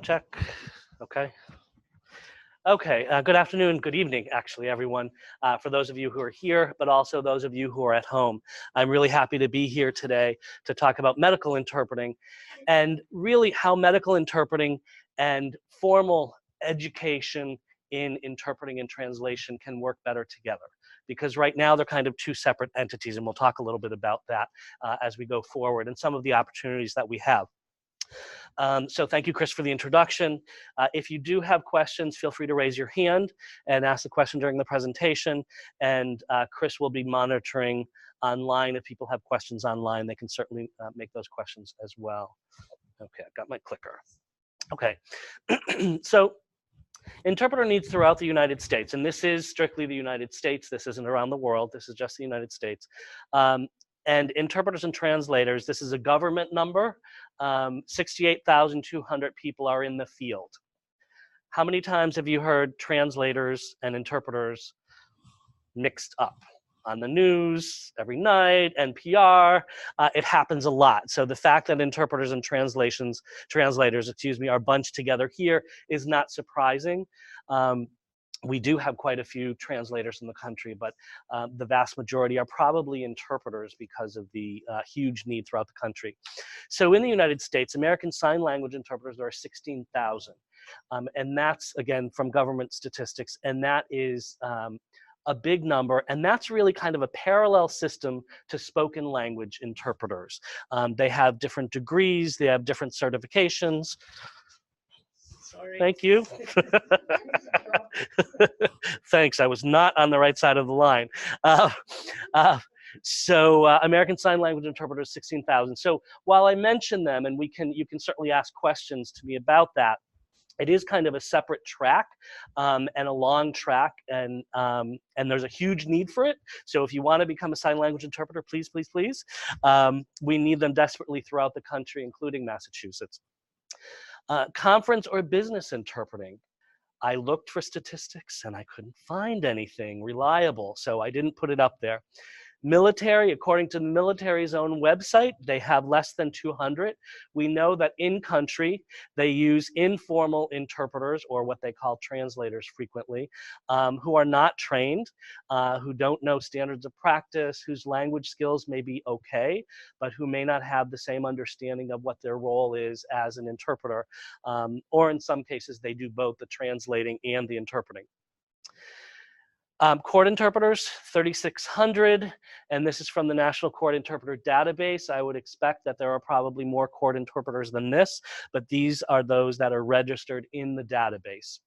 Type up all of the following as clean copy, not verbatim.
Check. Okay. Okay. Good afternoon, good evening, actually, everyone. For those of you who are here, but also those of you who are at home. I'm really happy to be here today to talk about medical interpreting and really how medical interpreting and formal education in interpreting and translation can work better together. Because right now they're kind of two separate entities, and we'll talk a little bit about that as we go forward and some of the opportunities that we have. So thank you, Chris, for the introduction. If you do have questions, feel free to raise your hand and ask the question during the presentation. And Chris will be monitoring online. If people have questions online, they can certainly make those questions as well. Okay, I've got my clicker. Okay, so interpreter needs throughout the United States, and this is strictly the United States. This isn't around the world. This is just the United States. And interpreters and translators, this is a government number. 68,200 people are in the field. How many times have you heard translators and interpreters mixed up? On the news, every night, NPR, it happens a lot. So the fact that interpreters and translators, are bunched together here is not surprising. We do have quite a few translators in the country, but the vast majority are probably interpreters because of the huge need throughout the country. So in the United States, American Sign Language interpreters, there are 16,000. And that's, again, from government statistics, and that is a big number, and that's really kind of a parallel system to spoken language interpreters. They have different degrees, they have different certifications. Sorry. Thank you. Thanks, I was not on the right side of the line. So American Sign Language interpreters, 16,000. So while I mention them, and you can certainly ask questions to me about that, it is kind of a separate track and a long track, and there's a huge need for it. So if you want to become a sign language interpreter, please, please, please. We need them desperately throughout the country, including Massachusetts. Conference or business interpreting. I looked for statistics and I couldn't find anything reliable, so I didn't put it up there. Military, according to the military's own website, they have less than 200. We know that in country, they use informal interpreters, or what they call translators frequently, who are not trained, who don't know standards of practice, whose language skills may be okay, but who may not have the same understanding of what their role is as an interpreter. Or in some cases, they do both the translating and the interpreting. Court interpreters, 3,600, and this is from the National Court Interpreter Database. I would expect that there are probably more court interpreters than this, but these are those that are registered in the database.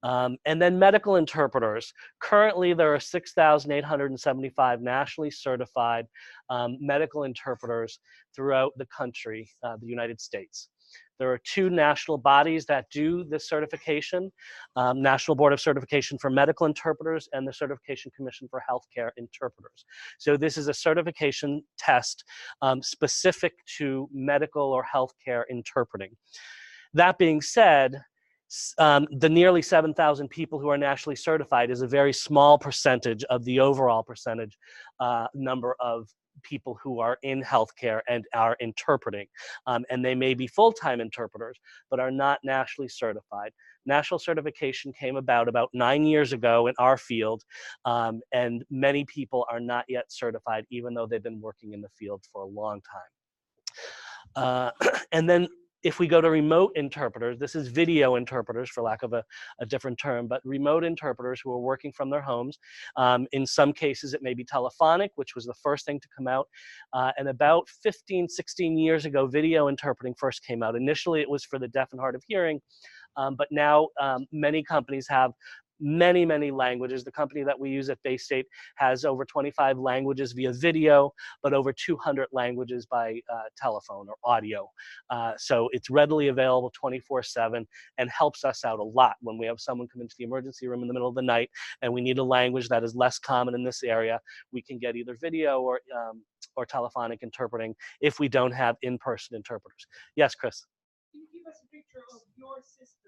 And then medical interpreters. Currently, there are 6,875 nationally certified medical interpreters throughout the country, the United States. There are two national bodies that do this certification, National Board of Certification for Medical Interpreters and the Certification Commission for Healthcare Interpreters. So this is a certification test specific to medical or healthcare interpreting. That being said, the nearly 7,000 people who are nationally certified is a very small percentage of the overall percentage number of people who are in healthcare and are interpreting. And they may be full-time interpreters, but are not nationally certified. National certification came about 9 years ago in our field, and many people are not yet certified, even though they've been working in the field for a long time. And then if we go to remote interpreters, this is video interpreters for lack of a different term, but remote interpreters who are working from their homes. In some cases, it may be telephonic, which was the first thing to come out. And about 15, 16 years ago, video interpreting first came out. Initially, it was for the deaf and hard of hearing, but now many companies have many, many languages. The company that we use at Bay State has over 25 languages via video, but over 200 languages by telephone or audio. So it's readily available 24/7 and helps us out a lot when we have someone come into the emergency room in the middle of the night and we need a language that is less common in this area. We can get either video or telephonic interpreting if we don't have in-person interpreters. Yes, Chris? Can you give us a picture of your system?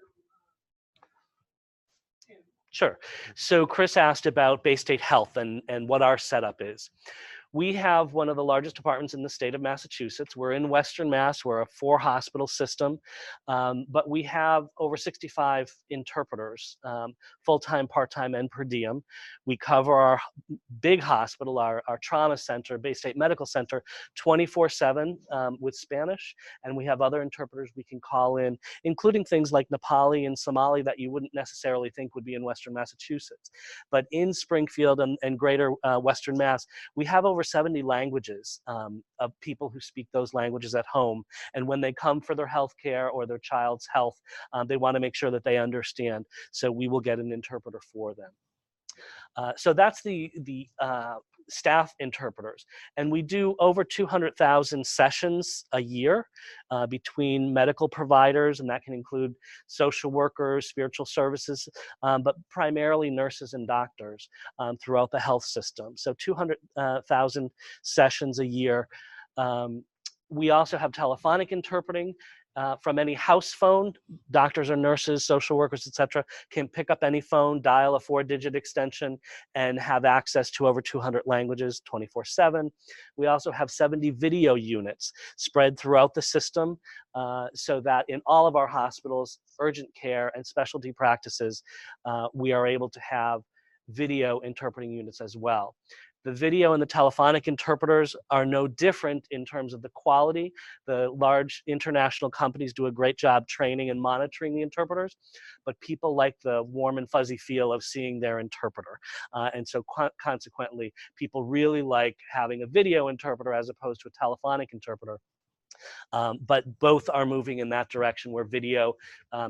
Sure. So Chris asked about Bay State Health and what our setup is. We have one of the largest departments in the state of Massachusetts. We're in Western Mass. We're a 4-hospital system, but we have over 65 interpreters, full-time, part-time, and per diem. We cover our big hospital, our trauma center, Bay State Medical Center, 24/7 with Spanish, and we have other interpreters we can call in, including things like Nepali and Somali that you wouldn't necessarily think would be in Western Massachusetts. But in Springfield and greater Western Mass, we have over 70 languages of people who speak those languages at home. And when they come for their health care or their child's health, they want to make sure that they understand. So we will get an interpreter for them. So that's the staff interpreters. And we do over 200,000 sessions a year between medical providers, and that can include social workers, spiritual services, but primarily nurses and doctors throughout the health system. So 200,000 sessions a year. We also have telephonic interpreting. From any house phone, doctors or nurses, social workers, etc., can pick up any phone, dial a 4-digit extension, and have access to over 200 languages 24/7. We also have 70 video units spread throughout the system so that in all of our hospitals, urgent care, and specialty practices, we are able to have video interpreting units as well. The video and the telephonic interpreters are no different in terms of the quality. The large international companies do a great job training and monitoring the interpreters, but people like the warm and fuzzy feel of seeing their interpreter. And so consequently, people really like having a video interpreter as opposed to a telephonic interpreter. But both are moving in that direction where video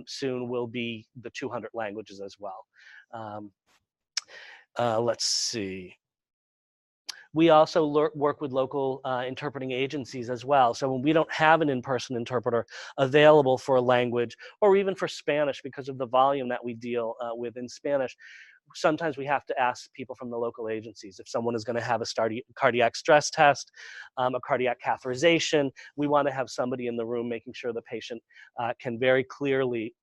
soon will be the 200 languages as well. Let's see. We also work with local interpreting agencies as well. So when we don't have an in-person interpreter available for a language or even for Spanish because of the volume that we deal with in Spanish, sometimes we have to ask people from the local agencies. If someone is going to have a cardiac stress test, a cardiac catheterization, we want to have somebody in the room making sure the patient can very clearly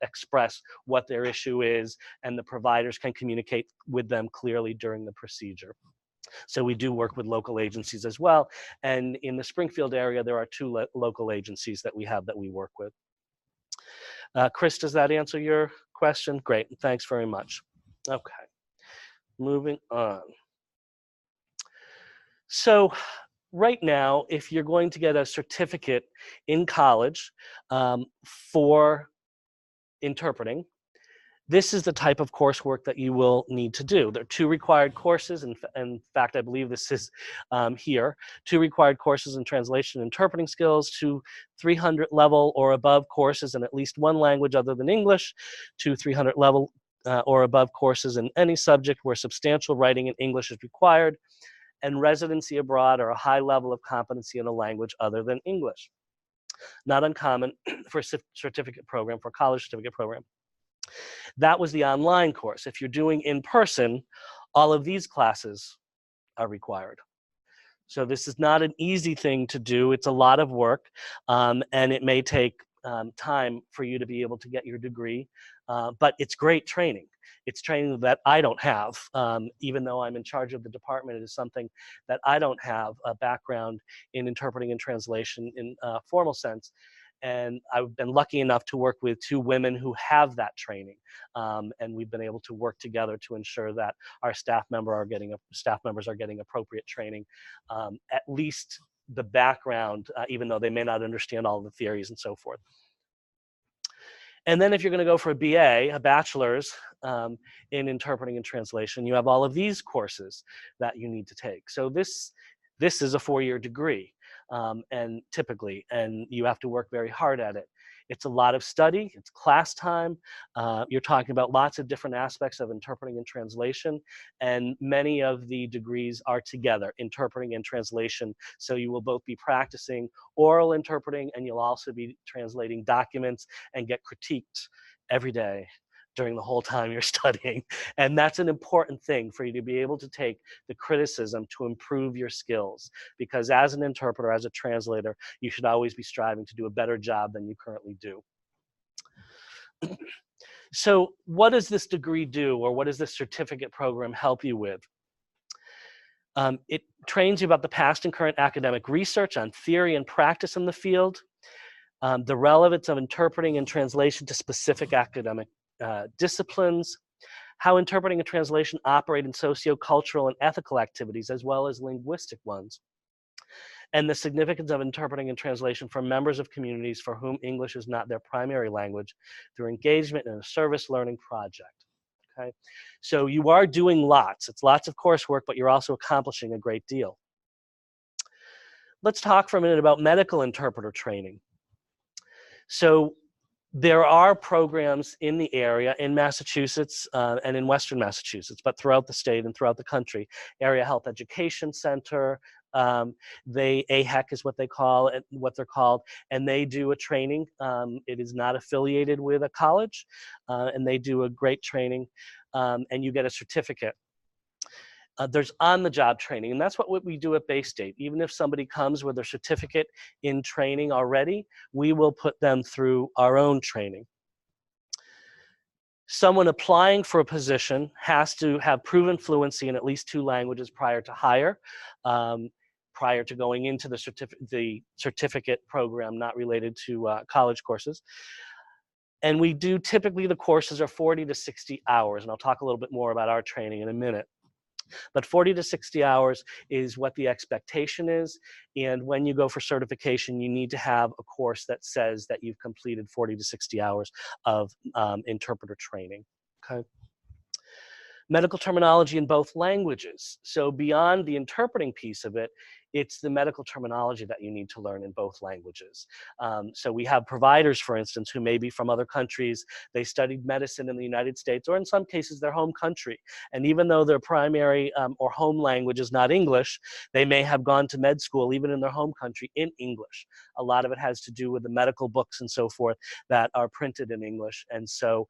express what their issue is, and the providers can communicate with them clearly during the procedure. So we do work with local agencies as well. And in the Springfield area, there are 2 local agencies that we have that we work with. Chris, does that answer your question? Great, thanks very much. Okay, moving on. So right now, if you're going to get a certificate in college for interpreting, this is the type of coursework that you will need to do. There are 2 required courses. In fact, I believe this is here. 2 required courses in translation and interpreting skills, 2 300 level or above courses in at least 1 language other than English, 2 300 level or above courses in any subject where substantial writing in English is required, and residency abroad or a high level of competency in a language other than English. Not uncommon for a certificate program, for a college certificate program. That was the online course. If you're doing in person, all of these classes are required. So this is not an easy thing to do. It's a lot of work, and it may take time for you to be able to get your degree, but it's great training. It's training that I don't have, even though I'm in charge of the department. It is something that I don't have a background in interpreting and translation in a formal sense. And I've been lucky enough to work with 2 women who have that training, and we've been able to work together to ensure that our staff members are getting appropriate training, at least the background, even though they may not understand all the theories and so forth. And then if you're going to go for a BA, a bachelor's in interpreting and translation, you have all of these courses that you need to take. So this is a 4-year degree. And typically, and you have to work very hard at it. It's a lot of study, it's class time, you're talking about lots of different aspects of interpreting and translation, and many of the degrees are together, interpreting and translation, so you will both be practicing oral interpreting, and you'll also be translating documents and get critiqued every day during the whole time you're studying. And that's an important thing for you to be able to take the criticism to improve your skills. Because as an interpreter, as a translator, you should always be striving to do a better job than you currently do. So what does this degree do, or what does this certificate program help you with? It trains you about the past and current academic research on theory and practice in the field, the relevance of interpreting and translation to specific academic disciplines, how interpreting and translation operate in socio-cultural and ethical activities as well as linguistic ones, and the significance of interpreting and translation for members of communities for whom English is not their primary language through engagement in a service learning project. Okay, so you are doing lots. It's lots of coursework, but you're also accomplishing a great deal. Let's talk for a minute about medical interpreter training. So there are programs in the area, in Massachusetts and in Western Massachusetts, but throughout the state and throughout the country. Area Health Education Center, AHEC is what they're called, and they do a training. It is not affiliated with a college, and they do a great training, and you get a certificate. There's on-the-job training, and that's what we do at Bay State. Even if somebody comes with a certificate in training already, we will put them through our own training. Someone applying for a position has to have proven fluency in at least 2 languages prior to hire, prior to going into the certificate program, not related to college courses. And we do, typically the courses are 40 to 60 hours, and I'll talk a little bit more about our training in a minute. But 40 to 60 hours is what the expectation is. And when you go for certification, you need to have a course that says that you've completed 40 to 60 hours of interpreter training. Okay. Medical terminology in both languages. So beyond the interpreting piece of it, it's the medical terminology that you need to learn in both languages. So we have providers, for instance, who may be from other countries. They studied medicine in the United States, or in some cases, their home country. And even though their primary or home language is not English, they may have gone to med school, even in their home country, in English. A lot of it has to do with the medical books and so forth that are printed in English. And so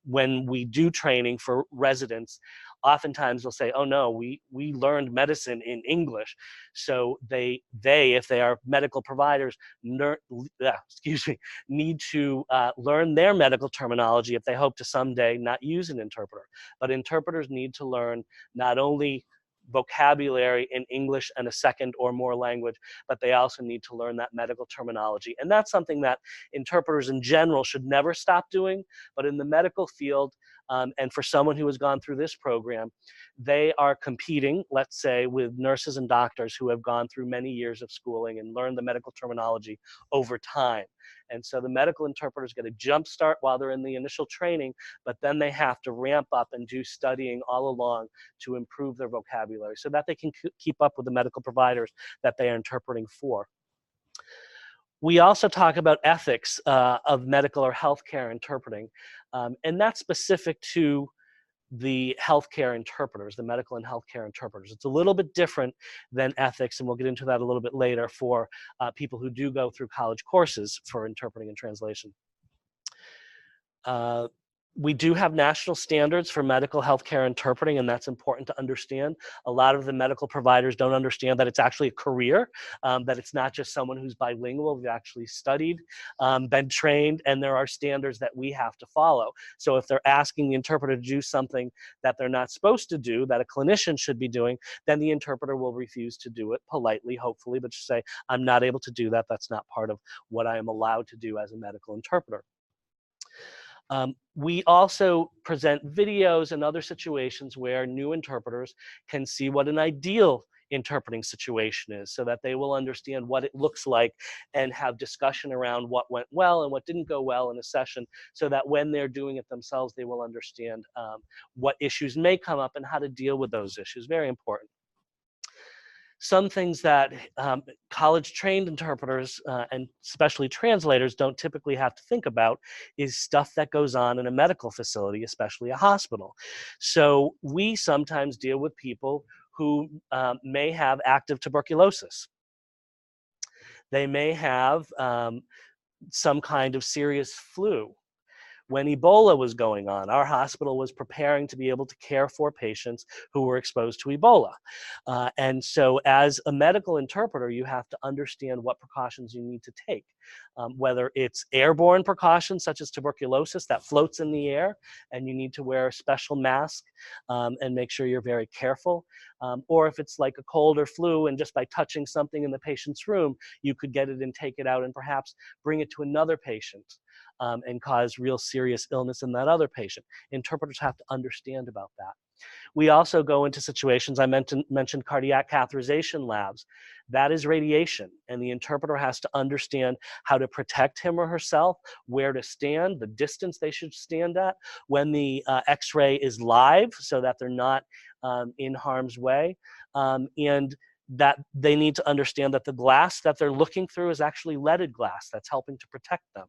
when we do training for residents, oftentimes they'll say, oh no, we learned medicine in English. So they if they are medical providers, need to learn their medical terminology if they hope to someday not use an interpreter. But interpreters need to learn not only vocabulary in English and a second or more language, but they also need to learn that medical terminology. And that's something that interpreters in general should never stop doing, but in the medical field, and for someone who has gone through this program, they are competing, let's say, with nurses and doctors who have gone through many years of schooling and learned the medical terminology over time. And so the medical interpreters get a jump start while they're in the initial training, but then they have to ramp up and do studying all along to improve their vocabulary so that they can keep up with the medical providers that they are interpreting for. We also talk about ethics of medical or healthcare interpreting, and that's specific to the healthcare interpreters, the medical and healthcare interpreters. It's a little bit different than ethics, and we'll get into that a little bit later for people who do go through college courses for interpreting and translation. We do have national standards for medical healthcare interpreting, and that's important to understand. A lot of the medical providers don't understand that it's actually a career, that it's not just someone who's bilingual. We've actually studied, been trained, and there are standards that we have to follow. So if they're asking the interpreter to do something that they're not supposed to do, that a clinician should be doing, then the interpreter will refuse to do it politely, hopefully, but just say, I'm not able to do that. That's not part of what I am allowed to do as a medical interpreter. We also present videos and other situations where new interpreters can see what an ideal interpreting situation is so that they will understand what it looks like and have discussion around what went well and what didn't go well in a session so that when they're doing it themselves, they will understand what issues may come up and how to deal with those issues. Very important. Some things that college-trained interpreters and especially translators don't typically have to think about is stuff that goes on in a medical facility, especially a hospital. So we sometimes deal with people who may have active tuberculosis. They may have some kind of serious flu. When Ebola was going on, our hospital was preparing to be able to care for patients who were exposed to Ebola. And so as a medical interpreter, you have to understand what precautions you need to take. whether it's airborne precautions such as tuberculosis that floats in the air and you need to wear a special mask and make sure you're very careful, or if it's like a cold or flu and just by touching something in the patient's room, you could get it and take it out and perhaps bring it to another patient and cause real serious illness in that other patient. Interpreters have to understand about that. We also go into situations, I mentioned cardiac catheterization labs. That is radiation, and the interpreter has to understand how to protect him or herself, where to stand, the distance they should stand at, when the x-ray is live so that they're not in harm's way, and that they need to understand that the glass that they're looking through is actually leaded glass that's helping to protect them.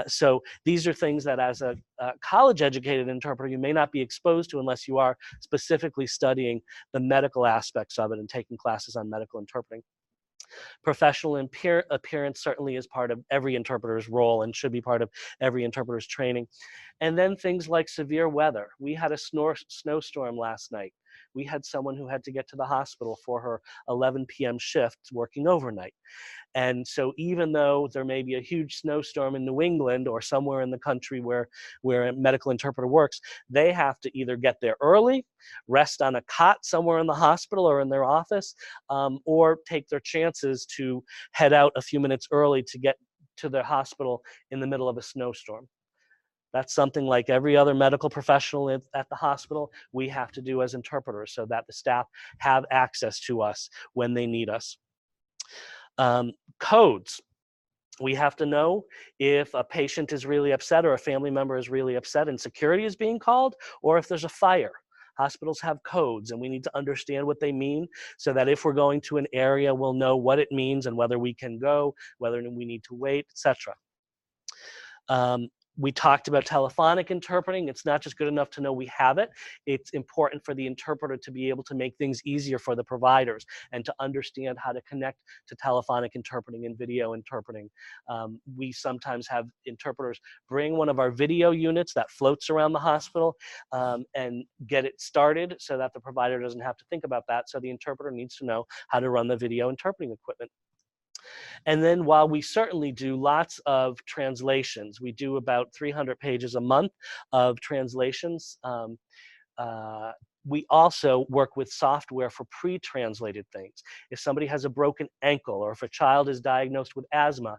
So these are things that as a college-educated interpreter, you may not be exposed to unless you are specifically studying the medical aspects of it and taking classes on medical interpreting. Professional appearance certainly is part of every interpreter's role and should be part of every interpreter's training. And then things like severe weather. We had a snowstorm last night. We had someone who had to get to the hospital for her 11 p.m. shift working overnight. And so even though there may be a huge snowstorm in New England or somewhere in the country where a medical interpreter works, they have to either get there early, rest on a cot somewhere in the hospital or in their office, or take their chances to head out a few minutes early to get to the hospital in the middle of a snowstorm. That's something like every other medical professional at the hospital, we have to do as interpreters so that the staff have access to us when they need us. Codes. We have to know if a patient is really upset or a family member is really upset and security is being called, or if there's a fire. Hospitals have codes and we need to understand what they mean so that if we're going to an area, we'll know what it means and whether we can go, whether we need to wait, etc. We talked about telephonic interpreting. It's not just good enough to know we have it. It's important for the interpreter to be able to make things easier for the providers and to understand how to connect to telephonic interpreting and video interpreting. We sometimes have interpreters bring one of our video units that floats around the hospital and get it started so that the provider doesn't have to think about that. So the interpreter needs to know how to run the video interpreting equipment. And then while we certainly do lots of translations, we do about 300 pages a month of translations. We also work with software for pre-translated things. If somebody has a broken ankle or if a child is diagnosed with asthma,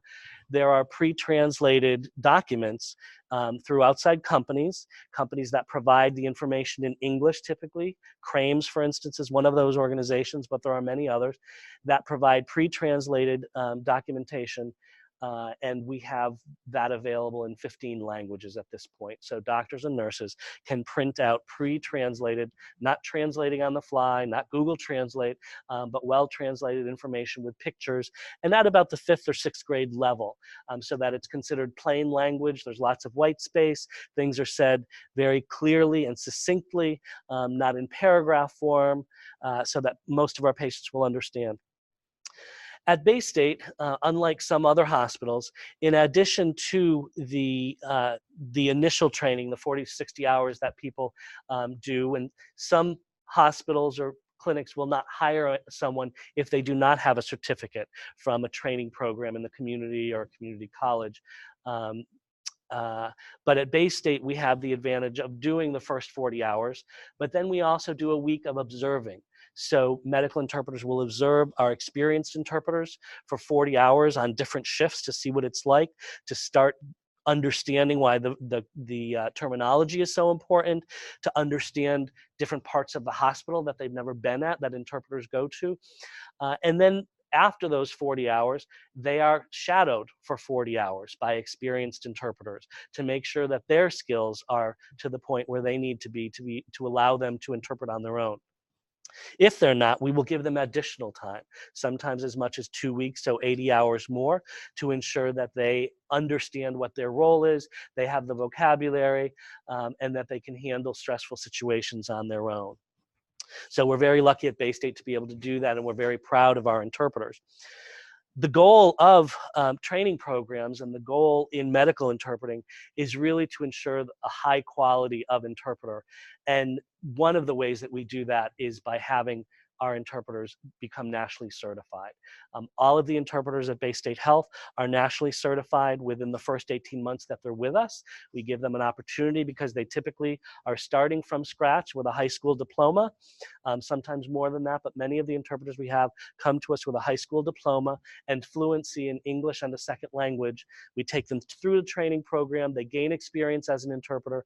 there are pre-translated documents through outside companies that provide the information in English typically. Crames, for instance, is one of those organizations, but there are many others that provide pre-translated documentation. And we have that available in 15 languages at this point. So doctors and nurses can print out pre-translated, not translating on the fly, not Google Translate, but well-translated information with pictures, and at about the 5th or 6th grade level, so that it's considered plain language. There's lots of white space. Things are said very clearly and succinctly, not in paragraph form, so that most of our patients will understand. At Bay State, unlike some other hospitals, in addition to the initial training, the 40 to 60 hours that people do, and some hospitals or clinics will not hire someone if they do not have a certificate from a training program in the community or a community college. But at Bay State, we have the advantage of doing the first 40 hours, but then we also do a week of observing. So medical interpreters will observe our experienced interpreters for 40 hours on different shifts to see what it's like, to start understanding why the terminology is so important, to understand different parts of the hospital that they've never been at, that interpreters go to. And then after those 40 hours, they are shadowed for 40 hours by experienced interpreters to make sure that their skills are to the point where they need to be to allow them to interpret on their own. If they're not, we will give them additional time, sometimes as much as 2 weeks, so 80 hours more, to ensure that they understand what their role is, they have the vocabulary, and that they can handle stressful situations on their own. So we're very lucky at Bay State to be able to do that, and we're very proud of our interpreters. The goal of training programs and the goal in medical interpreting is really to ensure a high quality of interpreter. And one of the ways that we do that is by having our interpreters become nationally certified. All of the interpreters at Bay State Health are nationally certified within the first 18 months that they're with us. We give them an opportunity because they typically are starting from scratch with a high school diploma, sometimes more than that, but many of the interpreters we have come to us with a high school diploma and fluency in English and a second language. We take them through the training program, they gain experience as an interpreter,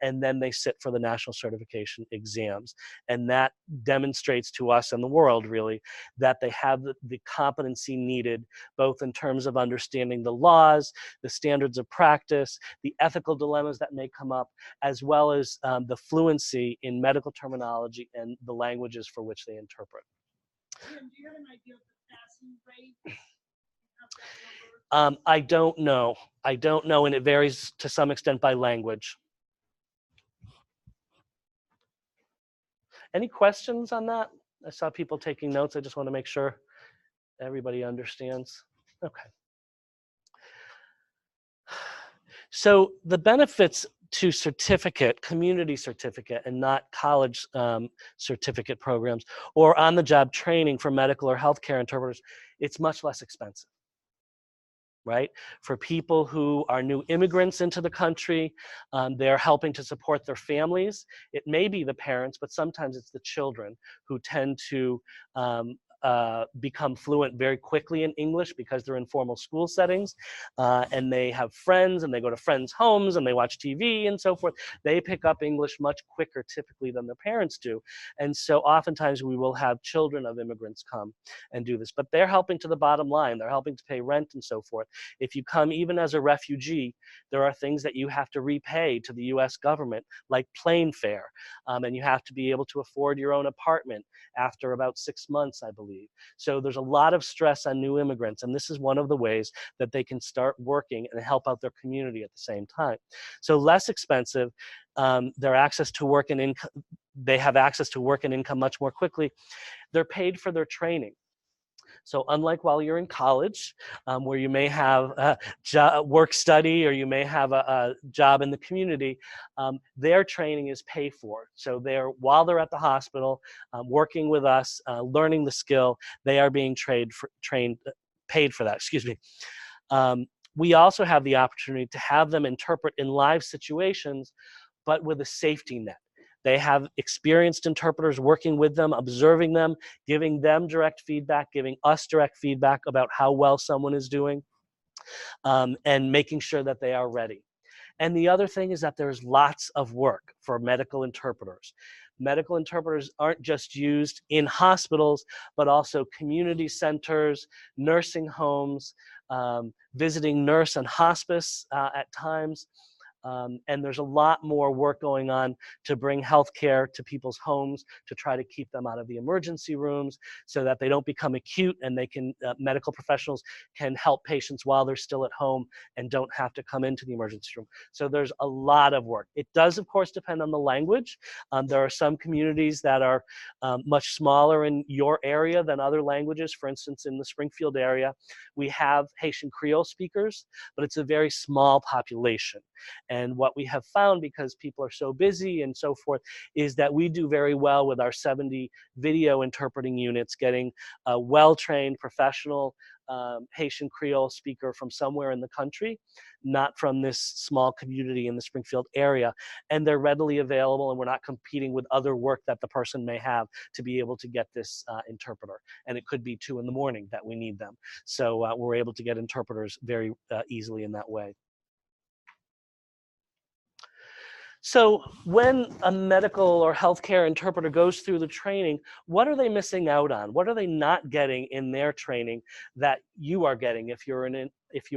and then they sit for the national certification exams. And that demonstrates to us and the world, really, that they have the competency needed, both in terms of understanding the laws, the standards of practice, the ethical dilemmas that may come up, as well as the fluency in medical terminology and the languages for which they interpret. Jim, do you have an idea of the passing rate? You have that number? I don't know. I don't know, and it varies to some extent by language. Any questions on that? I saw people taking notes. I just want to make sure everybody understands. Okay. So the benefits to certificate, community certificate, and not college certificate programs, or on-the-job training for medical or healthcare interpreters, it's much less expensive, right? For people who are new immigrants into the country, they're helping to support their families. It may be the parents, but sometimes it's the children who tend to become fluent very quickly in English because they're in formal school settings, and they have friends and they go to friends' homes and they watch TV and so forth. They pick up English much quicker typically than their parents do. And so oftentimes we will have children of immigrants come and do this, but they're helping to the bottom line. They're helping to pay rent and so forth. If you come even as a refugee, there are things that you have to repay to the US government, like plane fare, and you have to be able to afford your own apartment after about 6 months, I believe. So there's a lot of stress on new immigrants, and this is one of the ways that they can start working and help out their community at the same time. So less expensive, their access to work and income, they have access to work and income much more quickly. They're paid for their training. So unlike while you're in college, where you may have work study or you may have a job in the community, their training is paid for. So while they're at the hospital, working with us, learning the skill, they are being paid for that, excuse me. We also have the opportunity to have them interpret in live situations, but with a safety net. They have experienced interpreters working with them, observing them, giving them direct feedback, giving us direct feedback about how well someone is doing, and making sure that they are ready. And the other thing is that there's lots of work for medical interpreters. Medical interpreters aren't just used in hospitals, but also community centers, nursing homes, visiting nurse and hospice at times. And there's a lot more work going on to bring healthcare to people's homes, to try to keep them out of the emergency rooms so that they don't become acute, and they can, medical professionals can help patients while they're still at home and don't have to come into the emergency room. So there's a lot of work. It does, of course, depend on the language. There are some communities that are much smaller in your area than other languages. For instance, in the Springfield area, we have Haitian Creole speakers, but it's a very small population. And what we have found, because people are so busy and so forth, is that we do very well with our 70 video interpreting units, getting a well-trained professional Haitian Creole speaker from somewhere in the country, not from this small community in the Springfield area. And they're readily available, and we're not competing with other work that the person may have to be able to get this interpreter. And it could be 2 in the morning that we need them. So we're able to get interpreters very easily in that way. So when a medical or healthcare interpreter goes through the training, what are they missing out on? What are they not getting in their training that you are getting if you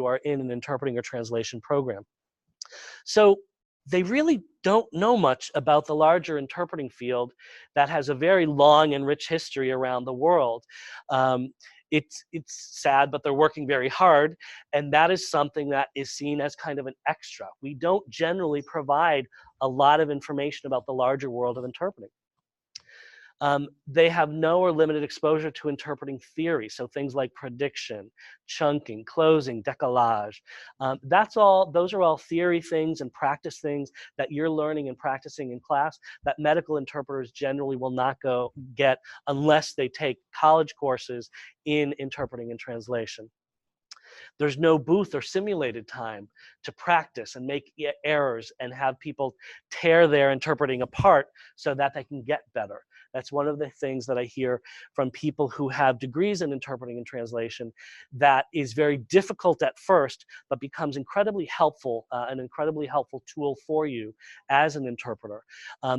are in an interpreting or translation program? So they really don't know much about the larger interpreting field that has a very long and rich history around the world. It's sad, but they're working very hard, and that is something that is seen as kind of an extra. We don't generally provide a lot of information about the larger world of interpreting. They have no or limited exposure to interpreting theory, so things like prediction, chunking, closing, décollage. Those are all theory things and practice things that you're learning and practicing in class that medical interpreters generally will not get unless they take college courses in interpreting and translation. There's no booth or simulated time to practice and make errors and have people tear their interpreting apart so that they can get better. That's one of the things that I hear from people who have degrees in interpreting and translation that is very difficult at first, but becomes incredibly helpful, an incredibly helpful tool for you as an interpreter,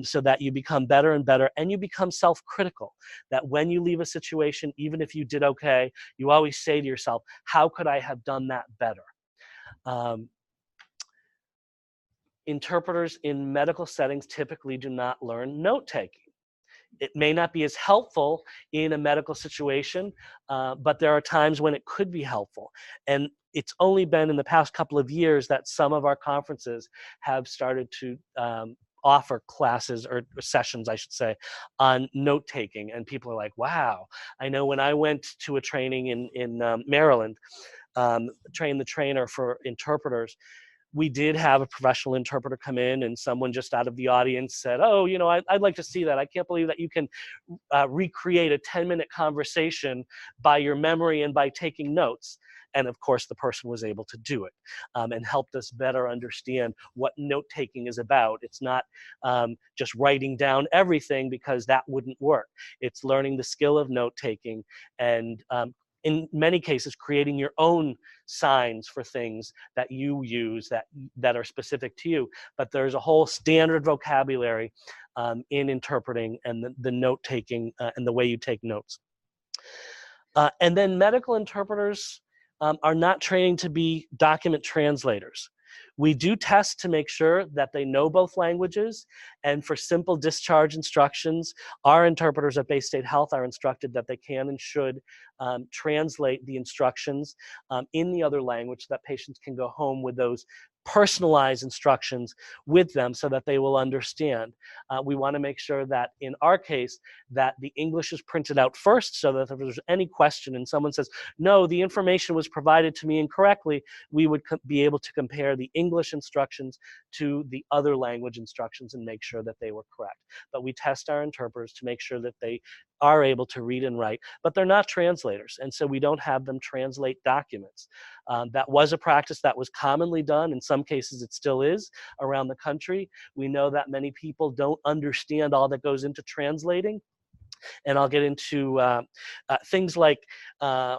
so that you become better and better, and you become self-critical, that when you leave a situation, even if you did okay, you always say to yourself, how could I have done that better? Interpreters in medical settings typically do not learn note-taking. It may not be as helpful in a medical situation, but there are times when it could be helpful. And it's only been in the past couple of years that some of our conferences have started to offer classes or sessions, I should say, on note-taking. And people are like, wow. I know when I went to a training in Maryland, train the trainer for interpreters, we did have a professional interpreter come in, and someone just out of the audience said, oh, you know, I'd like to see that. I can't believe that you can recreate a 10-minute conversation by your memory and by taking notes. And of course, the person was able to do it and helped us better understand what note-taking is about. It's not just writing down everything, because that wouldn't work. It's learning the skill of note-taking and in many cases, creating your own signs for things that you use that are specific to you. But there's a whole standard vocabulary in interpreting and the note-taking and the way you take notes. And then medical interpreters are not trained to be document translators. We do test to make sure that they know both languages, and for simple discharge instructions, our interpreters at Bay State Health are instructed that they can and should translate the instructions in the other language so that patients can go home with those personalized instructions with them so that they will understand. We want to make sure that in our case that the English is printed out first, so that if there's any question and someone says, no, the information was provided to me incorrectly, we would be able to compare the English instructions to the other language instructions and make sure that they were correct. But we test our interpreters to make sure that they are able to read and write, but they're not translators, and so we don't have them translate documents. That was a practice that was commonly done. In some cases, it still is around the country. We know that many people don't understand all that goes into translating. And I'll get into things like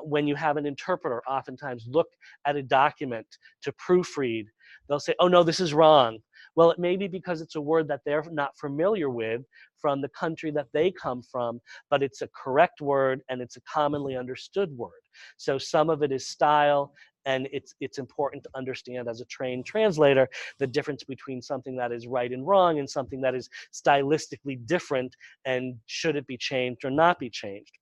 when you have an interpreter oftentimes look at a document to proofread, they'll say, oh no, this is wrong. Well, it may be because it's a word that they're not familiar with from the country that they come from, but it's a correct word and it's a commonly understood word. So some of it is style, and it's important to understand as a trained translator the difference between something that is right and wrong and something that is stylistically different, and should it be changed or not be changed.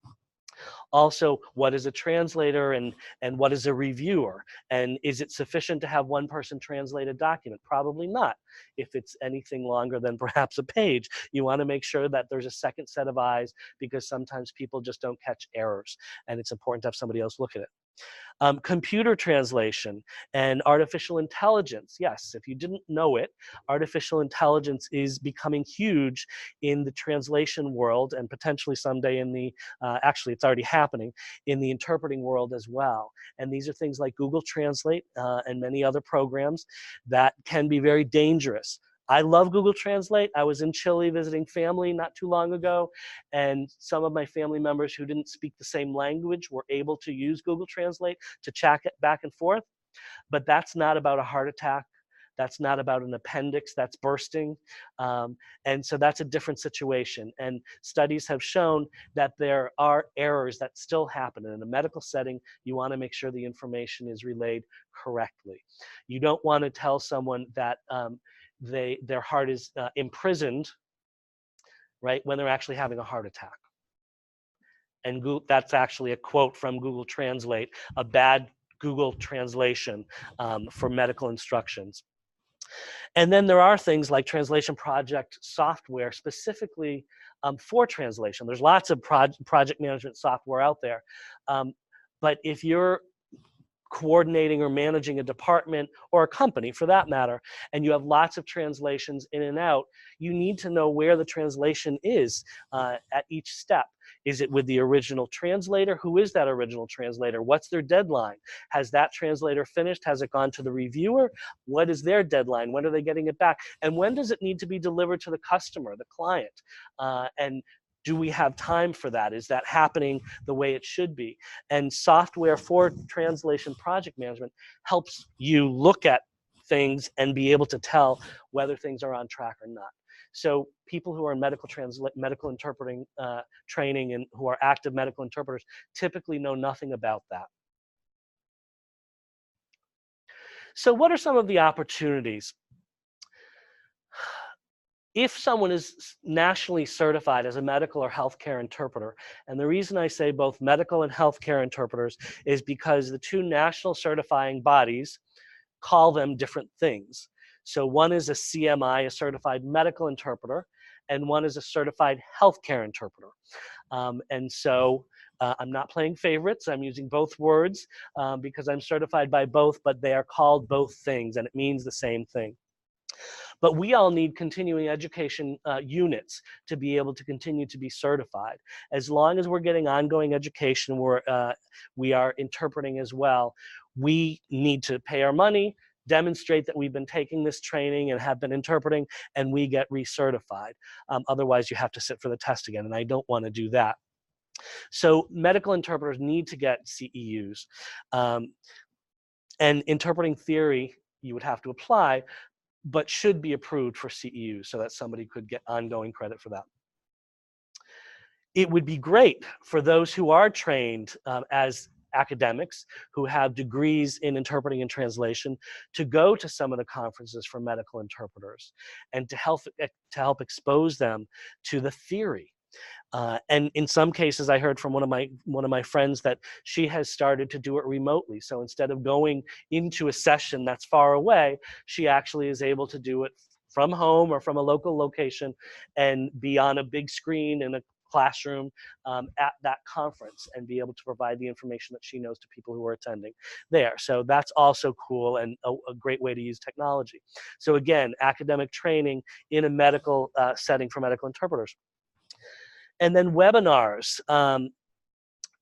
Also, what is a translator and what is a reviewer? And is it sufficient to have one person translate a document? Probably not. If it's anything longer than perhaps a page, you want to make sure that there's a second set of eyes, because sometimes people just don't catch errors, and it's important to have somebody else look at it. Computer translation and artificial intelligence. Yes, if you didn't know it, artificial intelligence is becoming huge in the translation world, and potentially someday in the, actually it's already happening, in the interpreting world as well. And these are things like Google Translate and many other programs that can be very dangerous. I love Google Translate. I was in Chile visiting family not too long ago, and some of my family members who didn't speak the same language were able to use Google Translate to chat it back and forth. But that's not about a heart attack. That's not about an appendix that's bursting. And so that's a different situation. And studies have shown that there are errors that still happen. And in a medical setting, you want to make sure the information is relayed correctly. You don't want to tell someone that their heart is imprisoned, right, when they're actually having a heart attack. And that's actually a quote from Google Translate, a bad Google translation for medical instructions. And then there are things like translation project software specifically for translation. There's lots of project management software out there. But if you're coordinating or managing a department or a company for that matter, and you have lots of translations in and out, you need to know where the translation is at each step. Is it with the original translator? Who is that original translator? What's their deadline? Has that translator finished? Has it gone to the reviewer? What is their deadline? When are they getting it back? And when does it need to be delivered to the customer, the client? And do we have time for that? Is that happening the way it should be? And software for translation project management helps you look at things and be able to tell whether things are on track or not. So people who are in medical interpreting training and who are active medical interpreters typically know nothing about that. So what are some of the opportunities? If someone is nationally certified as a medical or healthcare interpreter, and the reason I say both medical and healthcare interpreters is because the two national certifying bodies call them different things. So one is a CMI, a certified medical interpreter, and one is a certified healthcare interpreter. And so I'm not playing favorites. I'm using both words because I'm certified by both, but they are called both things, and it means the same thing. But we all need continuing education units to be able to continue to be certified. As long as we're getting ongoing education, we are interpreting as well, we need to pay our money, demonstrate that we've been taking this training and have been interpreting, and we get recertified. Otherwise, you have to sit for the test again, and I don't want to do that. So medical interpreters need to get CEUs. And interpreting theory, you would have to apply, but should be approved for CEU so that somebody could get ongoing credit for that. It would be great for those who are trained as academics who have degrees in interpreting and translation to go to some of the conferences for medical interpreters and to help expose them to the theory. And in some cases, I heard from one of my friends that she has started to do it remotely. So instead of going into a session that's far away, she actually is able to do it from home or from a local location and be on a big screen in a classroom at that conference and be able to provide the information that she knows to people who are attending there. So that's also cool and a great way to use technology. So again, academic training in a medical setting for medical interpreters. And then webinars.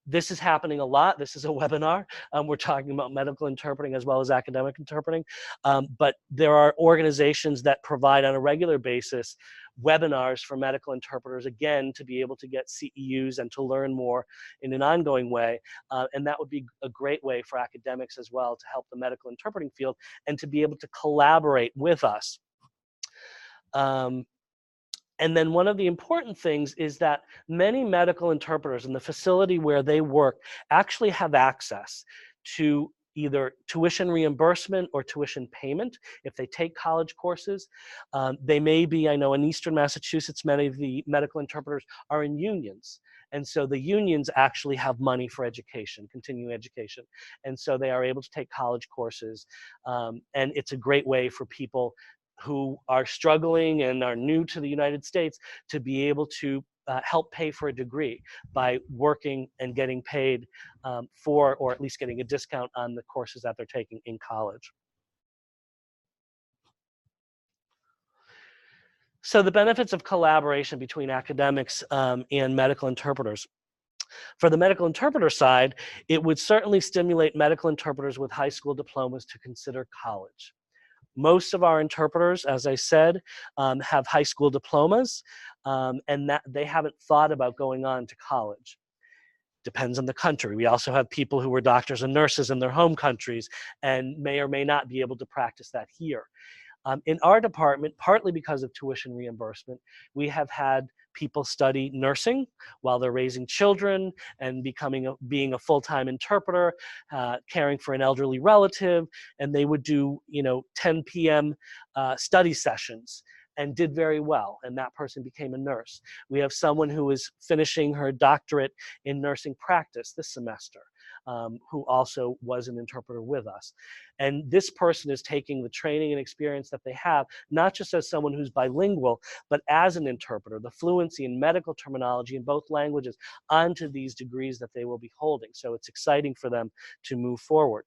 This is happening a lot. This is a webinar. We're talking about medical interpreting as well as academic interpreting. But there are organizations that provide on a regular basis webinars for medical interpreters, again, to be able to get CEUs and to learn more in an ongoing way. And that would be a great way for academics as well to help the medical interpreting field and to be able to collaborate with us. And then one of the important things is that many medical interpreters in the facility where they work actually have access to either tuition reimbursement or tuition payment if they take college courses. They may be, I know in Eastern Massachusetts, many of the medical interpreters are in unions. And so the unions actually have money for education, continuing education. And so they are able to take college courses. And it's a great way for people who are struggling and are new to the United States to be able to help pay for a degree by working and getting paid for, or at least getting a discount on the courses that they're taking in college. So the benefits of collaboration between academics and medical interpreters. For the medical interpreter side, it would certainly stimulate medical interpreters with high school diplomas to consider college. Most of our interpreters, as I said, have high school diplomas, and that they haven't thought about going on to college. Depends on the country. We also have people who were doctors and nurses in their home countries and may or may not be able to practice that here. In our department, partly because of tuition reimbursement, we have had people study nursing while they're raising children and being a full-time interpreter, caring for an elderly relative, and they would do 10 p.m. Study sessions and did very well, and that person became a nurse. We have someone who is finishing her doctorate in nursing practice this semester. who also was an interpreter with us. And this person is taking the training and experience that they have, not just as someone who's bilingual, but as an interpreter, the fluency in medical terminology in both languages onto these degrees that they will be holding. So it's exciting for them to move forward.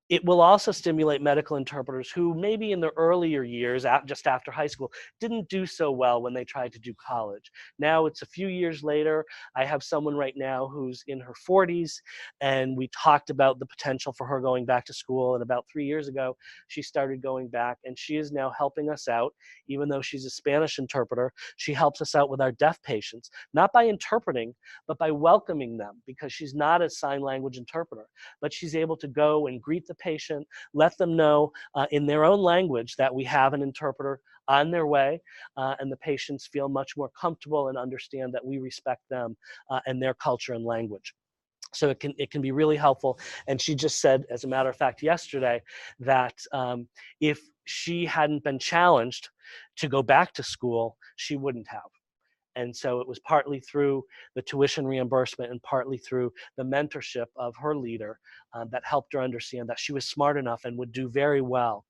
It will also stimulate medical interpreters who maybe in their earlier years, just after high school, didn't do so well when they tried to do college. Now it's a few years later. I have someone right now who's in her 40s, and we talked about the potential for her going back to school. And about 3 years ago, she started going back, and she is now helping us out. Even though she's a Spanish interpreter, she helps us out with our deaf patients, not by interpreting, but by welcoming them, because she's not a sign language interpreter, but she's able to go and greet the patient, let them know in their own language that we have an interpreter on their way, and the patients feel much more comfortable and understand that we respect them and their culture and language. So it can be really helpful. And she just said, as a matter of fact, yesterday, that if she hadn't been challenged to go back to school, she wouldn't have. And so it was partly through the tuition reimbursement and partly through the mentorship of her leader that helped her understand that she was smart enough and would do very well.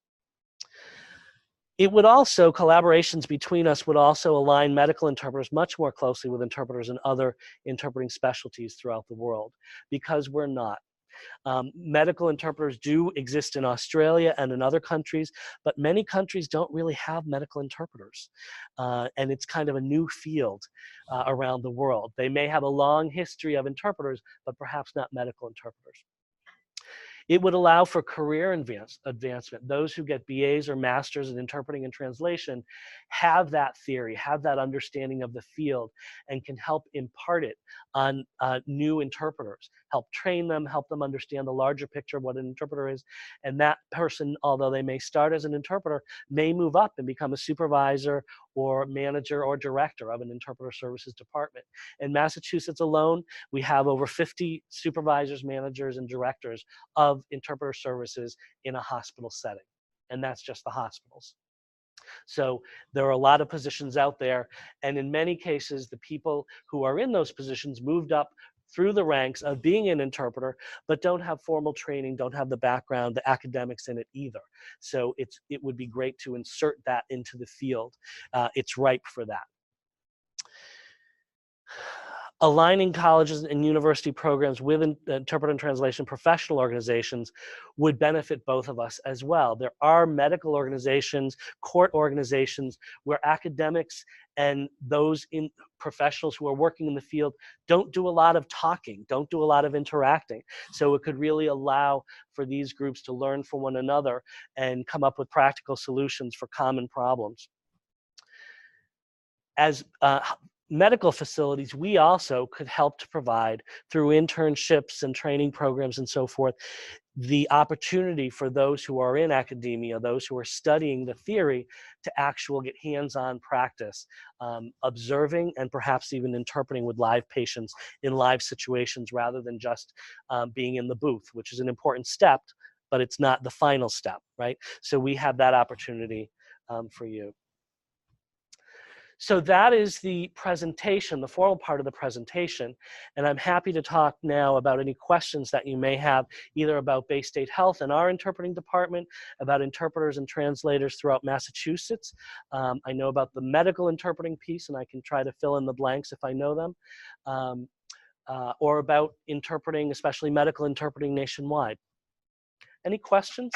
It would also, collaborations between us would also align medical interpreters much more closely with interpreters in other interpreting specialties throughout the world, because we're not. Medical interpreters do exist in Australia and in other countries, but many countries don't really have medical interpreters. And it's kind of a new field around the world. They may have a long history of interpreters, but perhaps not medical interpreters. It would allow for career advancement. Those who get BAs or masters in interpreting and translation have that theory, have that understanding of the field, and can help impart it on new interpreters, help train them, help them understand the larger picture of what an interpreter is. And that person, although they may start as an interpreter, may move up and become a supervisor or manager or director of an interpreter services department. In Massachusetts alone, we have over 50 supervisors, managers, and directors of interpreter services in a hospital setting. And that's just the hospitals. So there are a lot of positions out there. And in many cases, the people who are in those positions moved up through the ranks of being an interpreter, but don't have formal training, don't have the background, the academics in it either. So it would be great to insert that into the field. It's ripe for that. Aligning colleges and university programs with interpreter and translation professional organizations would benefit both of us as well. There are medical organizations, court organizations, where academics and those in professionals who are working in the field don't do a lot of talking, don't do a lot of interacting. So it could really allow for these groups to learn from one another and come up with practical solutions for common problems. As medical facilities, we also could help to provide, through internships and training programs and so forth, the opportunity for those who are in academia, those who are studying the theory, to actually get hands-on practice, observing and perhaps even interpreting with live patients in live situations, rather than just being in the booth, which is an important step, but it's not the final step, right? So we have that opportunity for you. So that is the presentation, the formal part of the presentation. And I'm happy to talk now about any questions that you may have, either about Bay State Health and our interpreting department, about interpreters and translators throughout Massachusetts. I know about the medical interpreting piece, and I can try to fill in the blanks if I know them, or about interpreting, especially medical interpreting nationwide. Any questions?